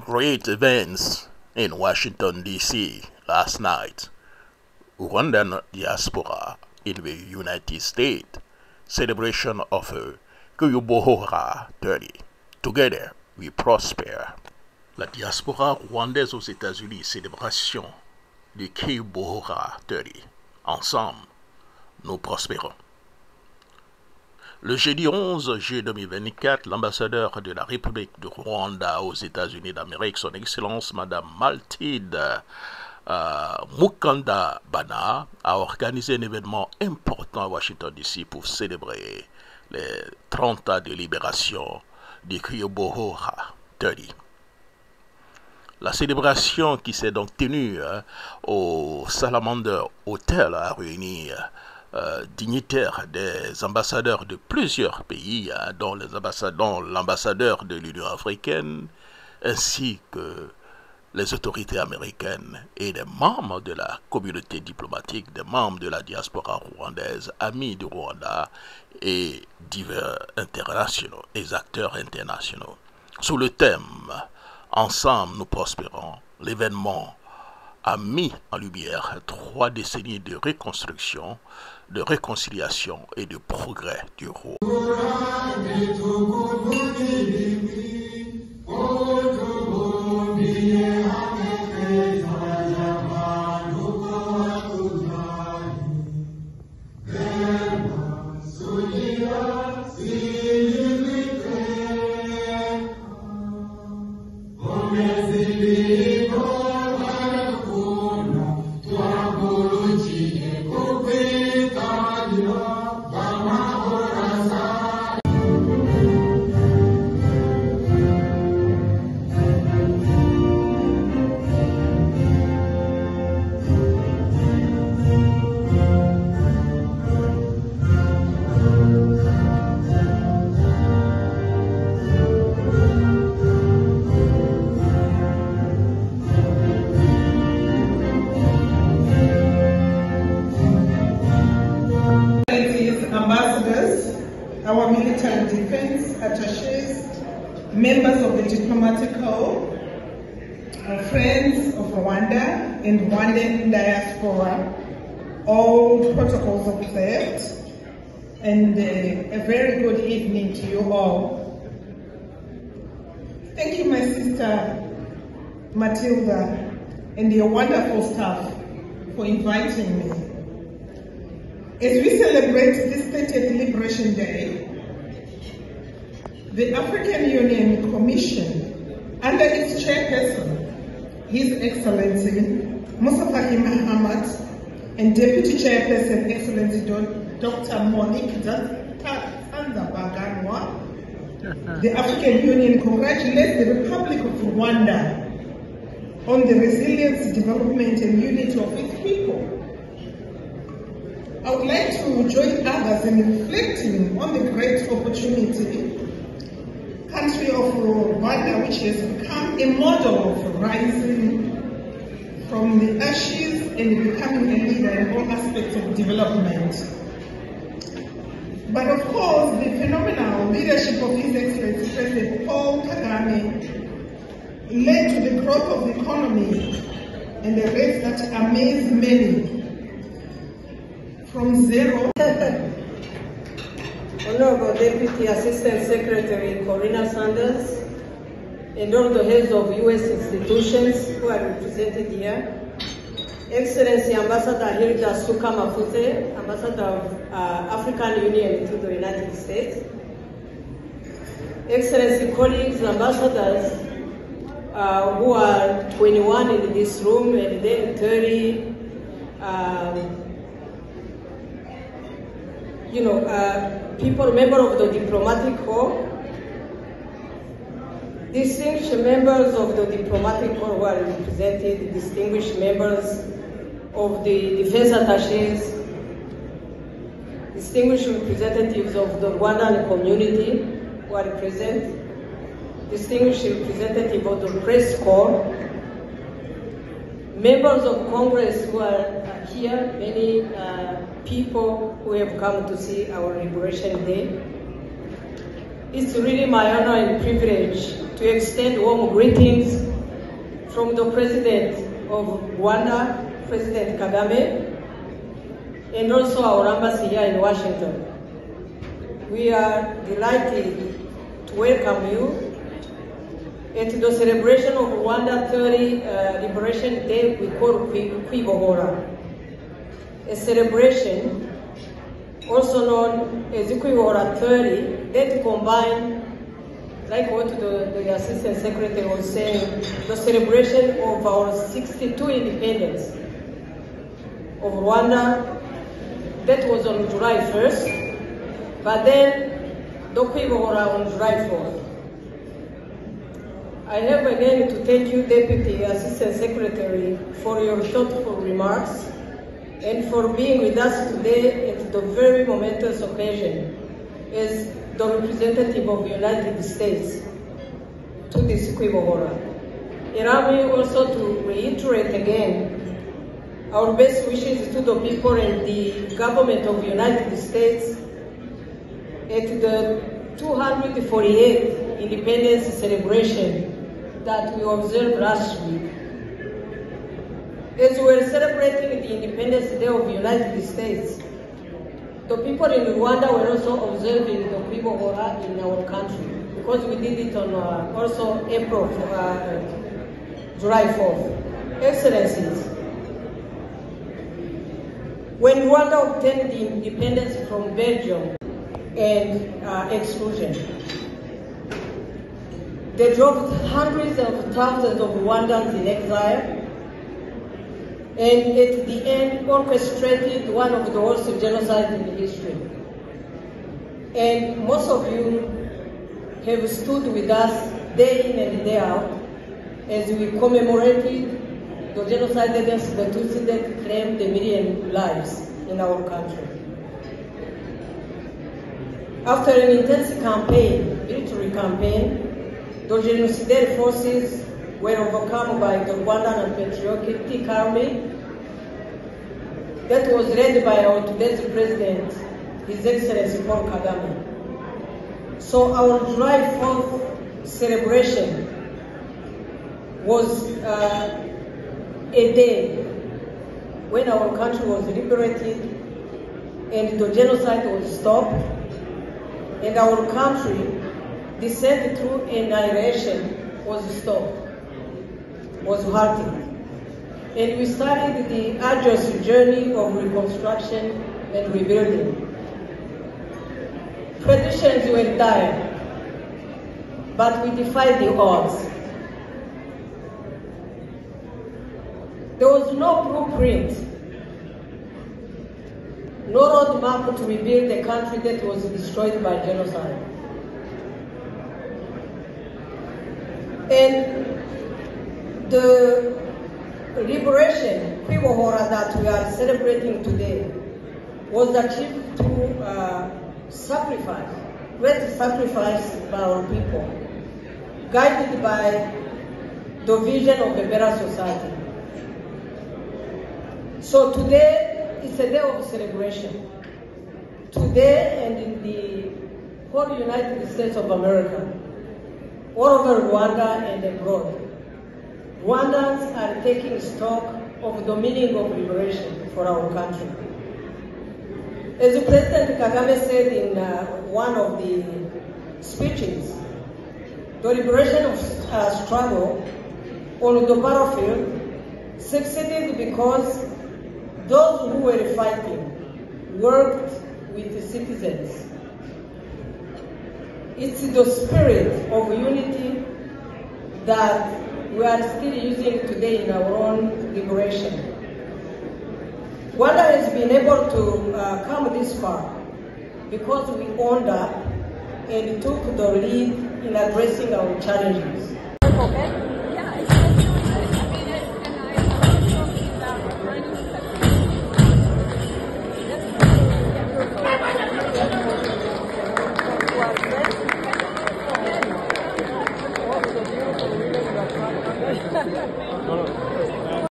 Great events in Washington, D.C. last night. Rwandan Diaspora in the United States. Celebration of Kwibohora 30. Together, we prosper. La diaspora rwandaise aux États-Unis, célébration de Kwibohora 30. Ensemble, nous prospérons. Le jeudi 11 juillet 2024, l'ambassadeur de la République de Rwanda aux États-Unis d'Amérique, son Excellence Madame Mathilde Mukantabana, a organisé un événement important à Washington DC pour célébrer les 30 ans de libération de Kwibohora 30. La célébration qui s'est donc tenue au Salamander Hotel a réuni dignitaires des ambassadeurs de plusieurs pays, dont l'ambassadeur de l'Union africaine, ainsi que les autorités américaines et des membres de la communauté diplomatique, des membres de la diaspora rwandaise, amis du Rwanda et divers internationaux et acteurs internationaux. Sous le thème « Ensemble, nous prospérons », l'événement a mis en lumière 3 décennies de reconstruction, de réconciliation et de progrès du Rwanda. Our military defense attaches, members of the diplomatic corps, friends of Rwanda and Rwandan Diaspora, all protocols observed, and a very good evening to you all. Thank you, my sister Mathilde and your wonderful staff for inviting me. As we celebrate this 30th Liberation Day, the African Union Commission, under its chairperson, His Excellency Mathilde, and Deputy Chairperson, Excellency Dr. Monique Tanzabaganwa, the African Union congratulates the Republic of Rwanda on the resilience, development, and unity of its people. I would like to join others in reflecting on the great opportunity country of Rwanda, which has become a model of rising from the ashes and becoming a leader in all aspects of development. But of course, the phenomenal leadership of His Excellency President Paul Kagame led to the growth of the economy and the rates that amaze many. From zero. Honorable Deputy Assistant Secretary Corina Sanders and all the heads of U.S. institutions who are represented here, Excellency Ambassador Hilda Mafute, Ambassador of African Union to the United States, Excellency colleagues, ambassadors who are 21 in this room and then 30 people, members of the diplomatic corps, distinguished members of the diplomatic corps who are represented, distinguished members of the defense attaches, distinguished representatives of the Rwandan community who are present, distinguished representative of the press corps, members of Congress who are here, many people who have come to see our Liberation Day. It's really my honor and privilege to extend warm greetings from the President of Rwanda, President Kagame, and also our embassy here in Washington. We are delighted to welcome you at the celebration of Rwanda 30 Liberation Day we call Kwibohora, a celebration also known as Kwibohora 30 that combine, like what the Assistant Secretary was saying, the celebration of our 62 independence of Rwanda. That was on July 1st, but then the Kwibohora on July 4th. I have again to thank you, Deputy Assistant Secretary, for your thoughtful remarks and for being with us today at the very momentous occasion as the representative of the United States to this Kwibohora. Allow me also to reiterate again our best wishes to the people and the government of the United States at the 248th Independence celebration that we observed last week. As we were celebrating the Independence Day of the United States, the people in Rwanda were also observing the Kwibohora in our country, because we did it on also July 4th. Excellencies, when Rwanda obtained the independence from Belgium and exclusion, they dropped hundreds of thousands of Rwandans in exile, and at the end orchestrated one of the worst genocides in history. And most of you have stood with us day in and day out as we commemorated the genocide against the Tutsi that claimed a million lives in our country. After an intense campaign, military campaign, the genocidal forces were overcome by the Rwandan and Patriotic Army that was led by our today's President, His Excellency Paul Kagame. So our July 4th celebration was a day when our country was liberated and the genocide was stopped, and our country descent through annihilation was stopped, was halted. And we started the arduous journey of reconstruction and rebuilding. Traditions were dire, but we defied the odds. There was no blueprint, no roadmap to rebuild a country that was destroyed by genocide. And the liberation, Kwibohora, that we are celebrating today was achieved through sacrifice, great sacrifice by our people, guided by the vision of a better society. So today is a day of celebration. Today and in the whole United States of America, all over Rwanda and abroad, Rwandans are taking stock of the meaning of liberation for our country. As President Kagame said in one of the speeches, the liberation struggle on the battlefield succeeded because those who were fighting worked with the citizens. It's the spirit of unity that we are still using today in our own liberation. Rwanda has been able to come this far because we owned up and took the lead in addressing our challenges. Okay.